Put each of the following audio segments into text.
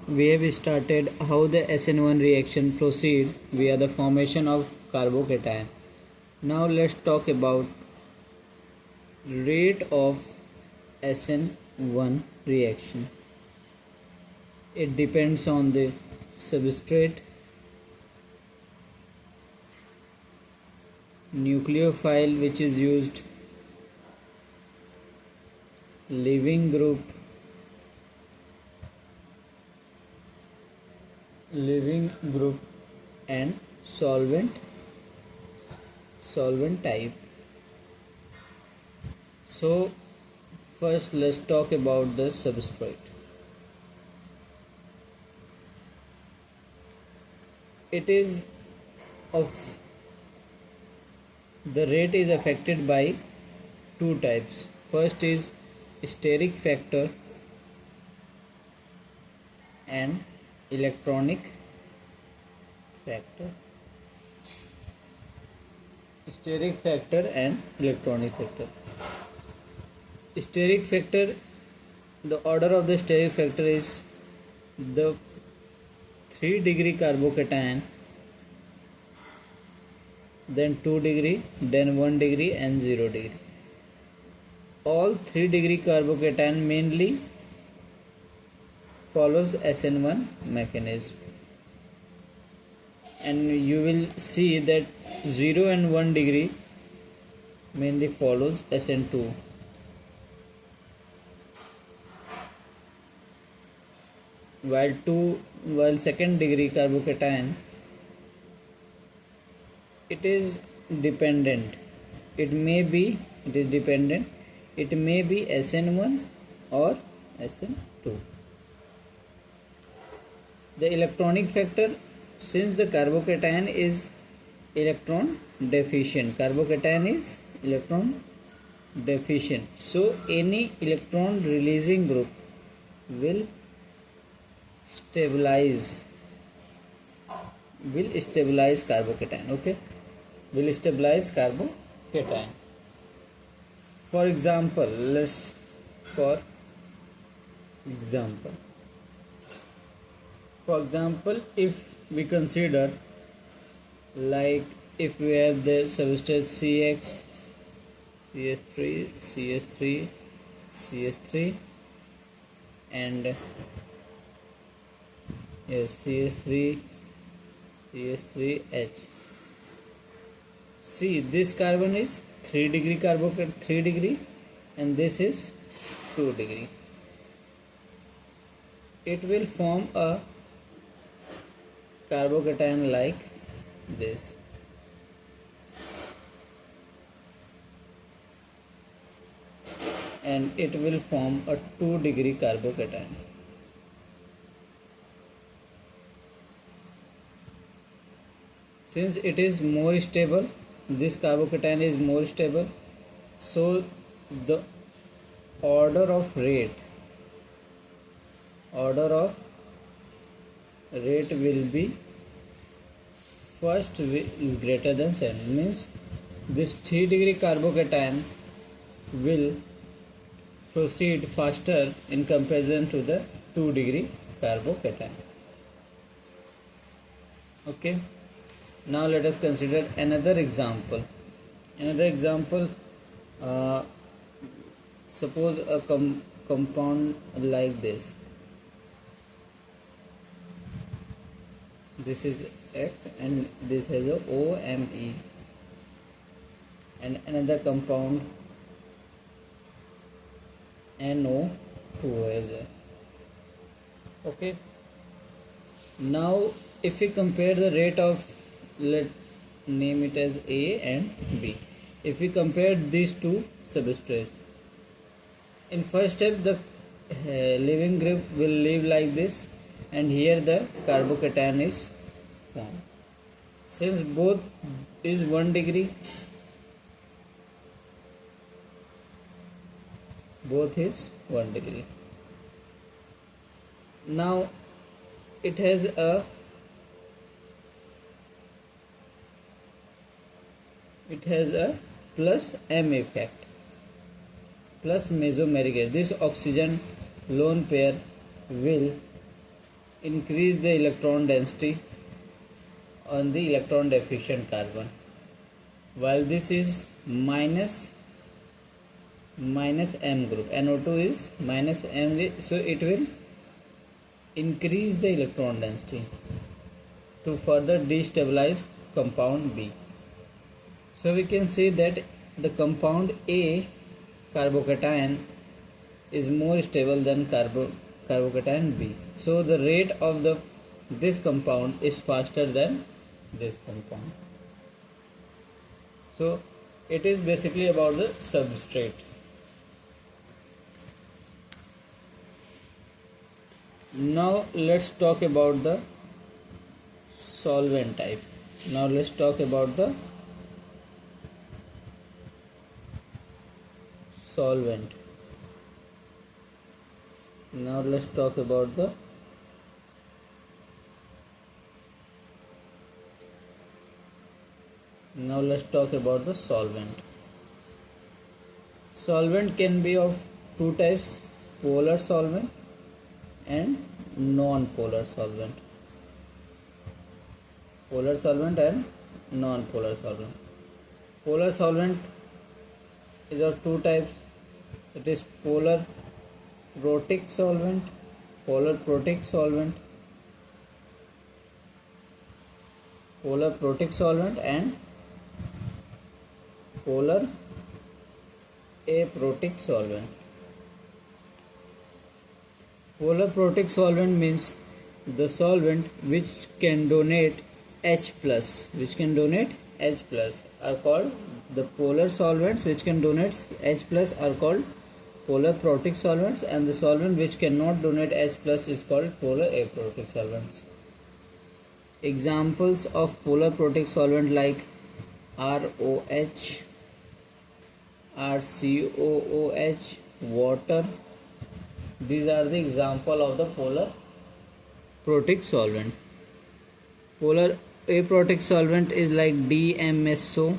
we have started how the Sn1 reaction proceed via the formation of carbocation. Now let's talk about rate of Sn1 reaction. It depends on the substrate, nucleophile which is used, leaving group, and solvent type. So first let's talk about the substrate. It is of the rate is affected by two types. First is steric factor and electronic factor. Steric factor and electronic factor. Steric factor, the order of the steric factor is the 3 degree carbocation, then 2 degree, then 1 degree and 0 degree. All 3 degree carbocation mainly follows Sn1 mechanism, and you will see that 0 and 1 degree mainly follows Sn2. While second degree carbocation, it is dependent. It is dependent. It may be Sn1 or Sn2. The electronic factor, since the carbocation is electron deficient, so any electron releasing group will stabilize carbocation. Okay, will stabilize carbocation. For example, if we consider, like, if we have the substrate CX, CS3 and CH. See, this carbon is 3 degree carbocation, 3 degree, and this is 2 degree. It will form a carbocation like this. And it will form a 2 degree carbocation. Since it is more stable, this carbocation is more stable, so the order of rate will be first greater than 7. Means this 3 degree carbocation will proceed faster in comparison to the 2 degree carbocation. Okay. Now let us consider another example. Suppose a compound like this. This is X and this has a OMe, and another compound NO2 is there. Okay. Now if we compare the rate of, let's name it as A and B. If we compare these two substrates, in first step the leaving group will leave like this, and here the carbocation is formed. Since both is 1 degree, now it has a plus M effect, plus mesomeric. This oxygen lone pair will increase the electron density on the electron deficient carbon, while this is minus M group. NO2 is minus M, so it will increase the electron density to further destabilize compound B. So we can see that the compound A, carbocation, is more stable than carbocation B. So the rate of this compound is faster than this compound. So it is basically about the substrate. Now let's talk about the solvent type. Now let's talk about the solvent. Now let's talk about the solvent. Solvent can be of two types: polar solvent and non-polar solvent. Polar solvent and non-polar solvent. Polar solvent is of two types. It is polar protic solvent, polar protic solvent, polar protic solvent and polar aprotic solvent. Polar protic solvent means the solvent which can donate H plus, are called the polar solvents. Which can donate H plus are called polar protic solvents, and the solvent which cannot donate H plus is called polar aprotic solvents. Examples of polar protic solvent like ROH, RCOOH, water. These are the example of the polar protic solvent. Polar aprotic solvent is like DMSO.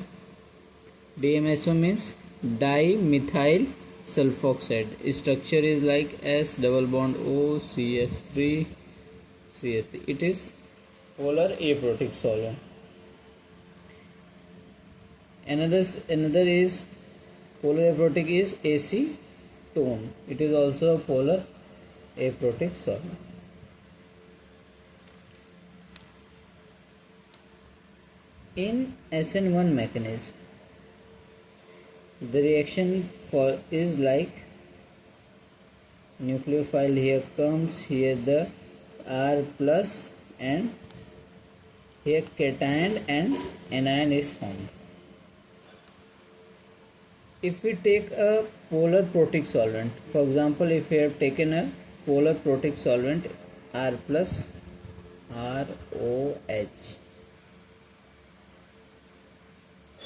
DMSO means dimethyl sulfoxide. Its structure is like S double bond O CH3 CH3. It is polar aprotic solvent. Another is polar aprotic is acetone. It is also a polar aprotic solvent. In Sn1 mechanism, the reaction is like nucleophile here comes, here the R plus, and here cation and anion is formed. If we take a polar protic solvent, for example, if we have taken a polar protic solvent R plus ROH,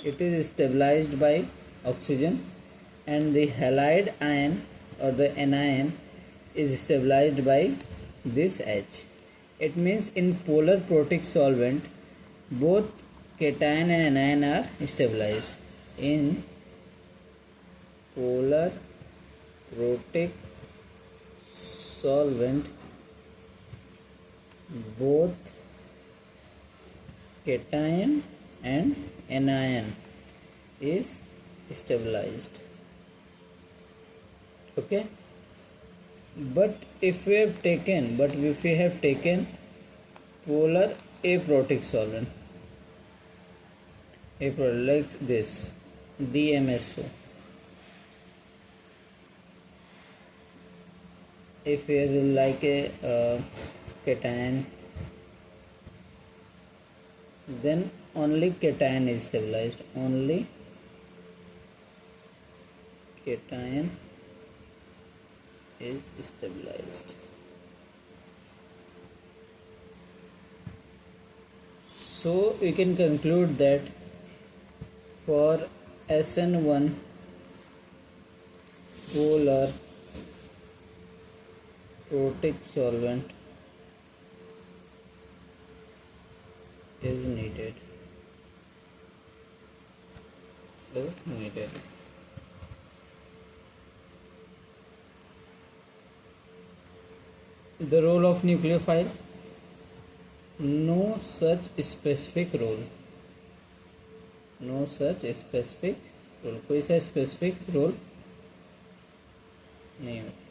it is stabilized by oxygen, and the halide ion or the anion is stabilized by this H. It means in polar protic solvent both cation and anion are stabilized. In polar protic solvent both cation and anion is stabilized. Okay, but if we have taken polar aprotic solvent, like this DMSO, if we are like a cation, then only cation is stabilized. Only cation is stabilized. So we can conclude that for Sn1 polar protic solvent is needed. The role of nucleophile. No such specific role, no such specific role, कोई सा specific role नहीं होता।